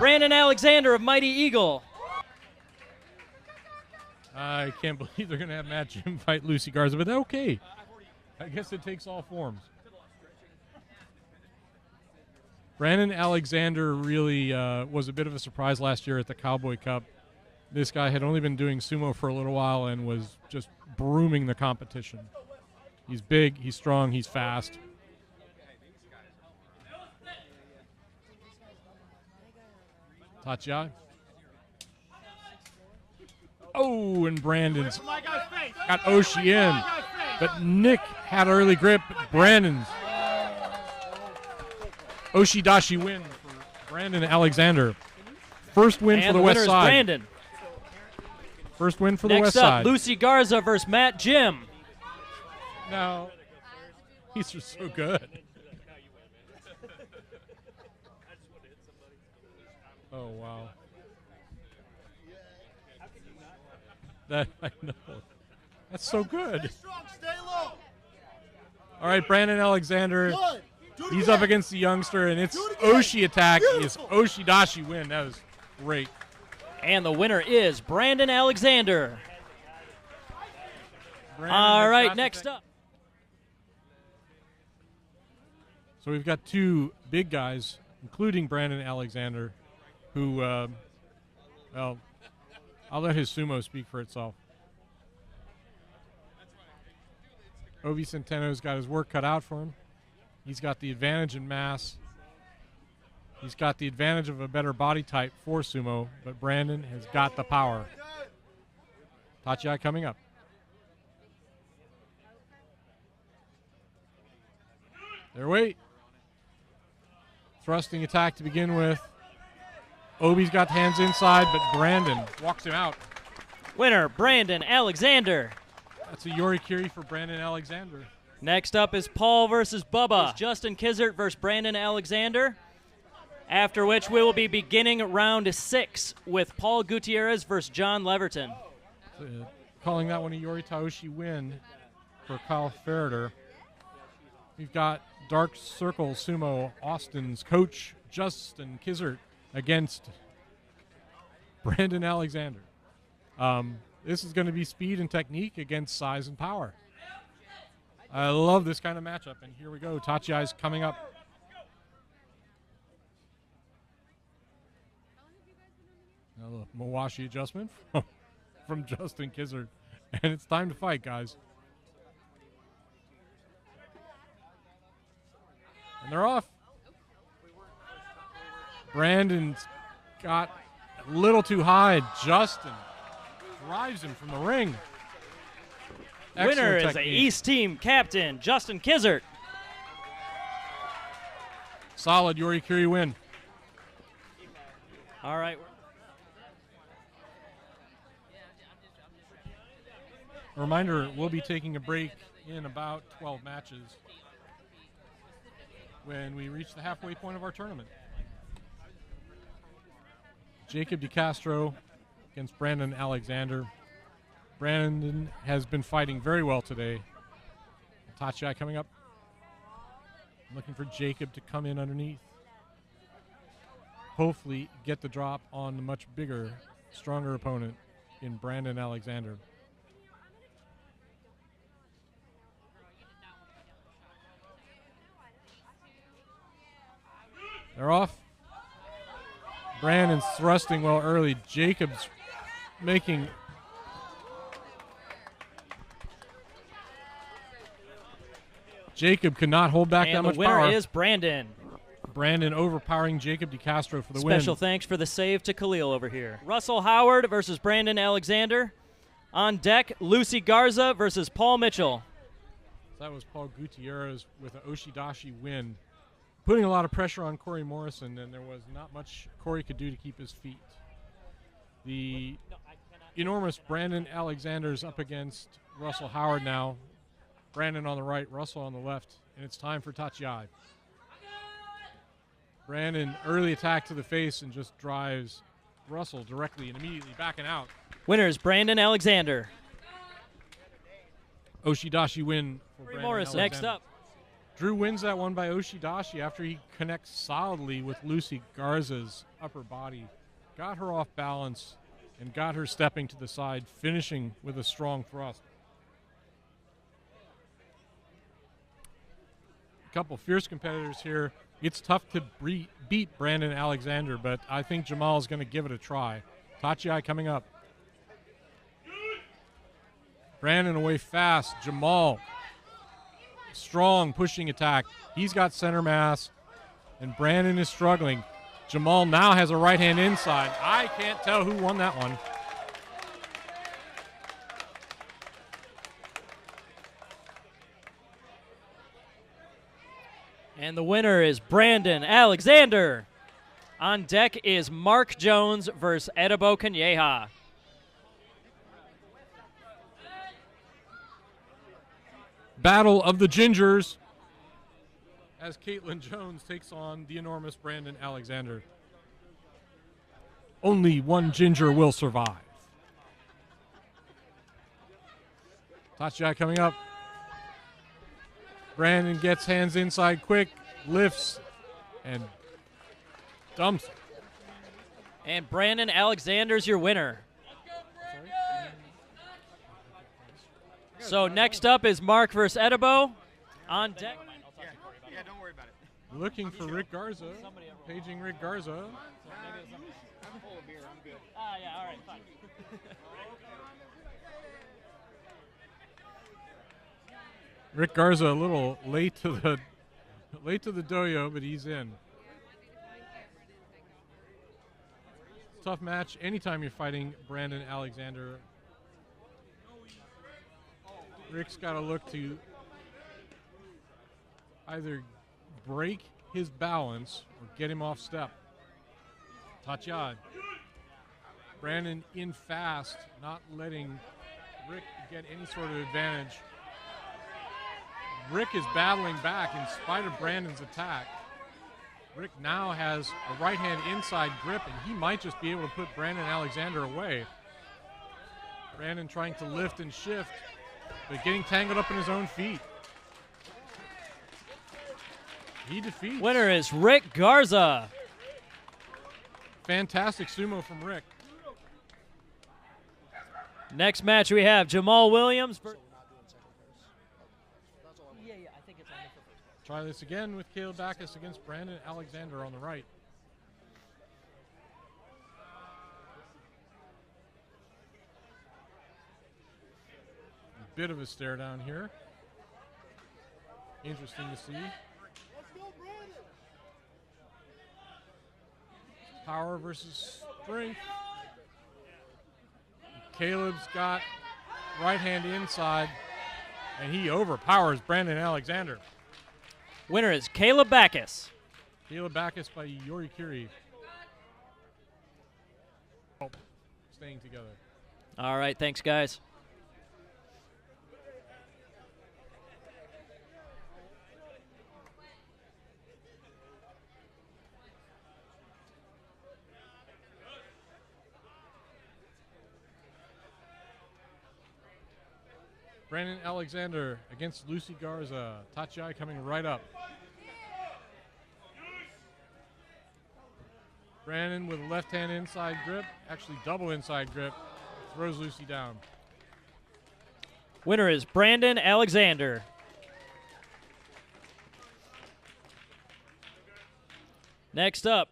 Brandon Alexander of Mighty Eagle. I can't believe they're going to have Matt Jim fight Lucy Garza, but okay. I guess it takes all forms. Brandon Alexander really was a bit of a surprise last year at the Cowboy Cup. This guy had only been doing sumo for a little while and was just brooming the competition. He's big, he's strong, he's fast. Tachiai. Oh, and Brandon's got Oshie in. But Nick had early grip. Brandon's Oshidashi win for Brandon Alexander. First win for the West side. Brandon. First win for the Next West up, side. Lucy Garza versus Matt Jim. No, he's just so good. Oh, wow. That I know. That's so good. All right, Brandon Alexander. He's up against the youngster, and it's Oshie attack. It's Oshidashi win. That was great. And the winner is Brandon Alexander. All right, next up. So we've got two big guys, including Brandon Alexander, who, well, I'll let his sumo speak for itself. Ovi Centeno's got his work cut out for him. He's got the advantage in mass. He's got the advantage of a better body type for sumo, but Brandon has got the power. Tachiai coming up. Their weight. Thrusting attack to begin with. Obi's got hands inside, but Brandon walks him out. Winner, Brandon Alexander. That's a Yorikiri for Brandon Alexander. Next up is Paul versus Bubba. Justin Kizert versus Brandon Alexander. After which we will be beginning round 6 with Paul Gutierrez versus John Leverton. Calling that one a Yori Taoshi win for Kyle Ferreter. We've got Dark Circle Sumo Austin's coach, Justin Kizert, against Brandon Alexander. This is going to be speed and technique against size and power. I love this kind of matchup, and here we go. Tachiai's coming up. A Mawashi adjustment from Justin Kizert, and it's time to fight, guys. And they're off. Brandon's got a little too high. Justin drives him from the ring. Winner Excellent is the East Team captain, Justin Kizert. Solid Yorikiri win. All right. A reminder, we'll be taking a break in about 12 matches when we reach the halfway point of our tournament. Jacob DeCastro against Brandon Alexander. Brandon has been fighting very well today. Tachiai coming up. Looking for Jacob to come in underneath. Hopefully get the drop on the much bigger, stronger opponent in Brandon Alexander. They're off. Brandon's thrusting well early. Jacob's making Jacob could not hold back that much power. And the winner is Brandon. Brandon overpowering Jacob DeCastro for the win. Special thanks for the save to Khalil over here. Russell Howard versus Brandon Alexander. On deck, Lucy Garza versus Paul Mitchell. That was Paul Gutierrez with an Oshidashi win. Putting a lot of pressure on Corey Morrison, and there was not much Corey could do to keep his feet. The enormous Brandon Alexander's up against Russell Howard now. Brandon on the right, Russell on the left, and it's time for Tachiai. Brandon, early attack to the face and just drives Russell directly and immediately backing out. Winner is Brandon Alexander. Oshidashi win for Corey Brandon Morrison. Alexander. Next up. Drew wins that one by Oshidashi after he connects solidly with Lucy Garza's upper body. Got her off balance and got her stepping to the side, finishing with a strong thrust. A couple fierce competitors here. It's tough to beat Brandon Alexander, but I think Jamal is going to give it a try. Tachiai coming up. Brandon away fast. Jamal, strong pushing attack. He's got center mass, and Brandon is struggling. Jamal now has a right hand inside. I can't tell who won that one. And the winner is Brandon Alexander. On deck is Mark Jones versus Edibo Kanyeha. Battle of the Gingers as Caitlin Jones takes on the enormous Brandon Alexander. Only one ginger will survive. Tachiai coming up. Brandon gets hands inside quick, lifts, and dumps. And Brandon Alexander's your winner. So next up is Mark versus Edibo. On deck. Yeah, don't worry about it. Looking for Rick Garza. Paging Rick Garza. I'm full of beer. I'm good. Yeah, all right, fine. Rick Garza a little late to the doyo, but he's in. Tough match anytime you're fighting Brandon Alexander. Rick's got to look to either break his balance or get him off step. Tachiai. Brandon in fast, not letting Rick get any sort of advantage. Rick is battling back in spite of Brandon's attack. Rick now has a right hand inside grip, and he might just be able to put Brandon Alexander away. Brandon trying to lift and shift, but getting tangled up in his own feet. He defeats. Winner is Rick Garza. Fantastic sumo from Rick. Next match we have Jamal Williams. Try this again with Caleb Backus against Brandon Alexander on the right. A bit of a stare down here. Interesting to see. Power versus strength. Caleb's got right hand inside, and he overpowers Brandon Alexander. Winner is Caleb Backus. Caleb Backus by Yorikiri. Staying together. All right, thanks, guys. Brandon Alexander against Lucy Garza. Tachiai coming right up. Brandon with a left hand inside grip, actually double inside grip, throws Lucy down. Winner is Brandon Alexander. Next up,